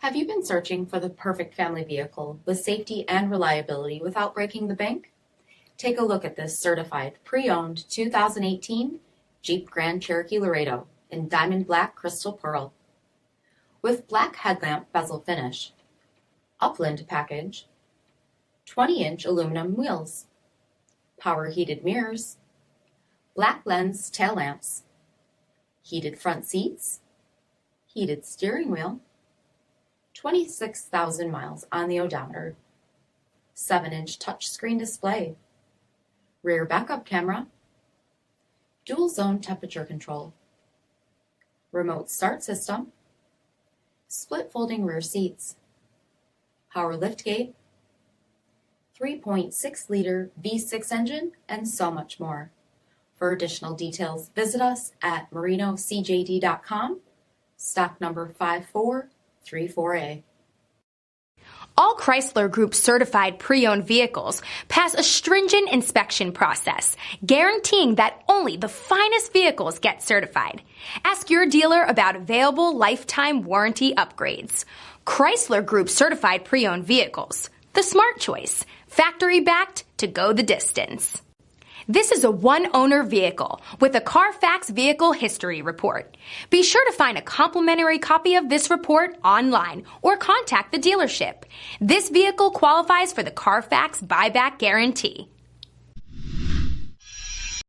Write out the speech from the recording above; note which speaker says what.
Speaker 1: Have you been searching for the perfect family vehicle with safety and reliability without breaking the bank? Take a look at this certified, pre-owned 2018 Jeep Grand Cherokee Laredo in diamond black crystal pearl. With black headlamp bezel finish, Upland package, 20-inch aluminum wheels, power heated mirrors, black lens tail lamps, heated front seats, heated steering wheel, 26,000 miles on the odometer, 7-inch touchscreen display, rear backup camera, dual zone temperature control, remote start system, split folding rear seats, power liftgate, 3.6-liter V6 engine, and so much more. For additional details, visit us at marinocjd.com, stock number 5434A.
Speaker 2: All Chrysler Group certified pre-owned vehicles pass a stringent inspection process, guaranteeing that only the finest vehicles get certified. Ask your dealer about available lifetime warranty upgrades. Chrysler Group certified pre-owned vehicles, the smart choice, factory backed to go the distance. This is a one-owner vehicle with a CARFAX vehicle history report. Be sure to find a complimentary copy of this report online or contact the dealership. This vehicle qualifies for the CARFAX buyback guarantee.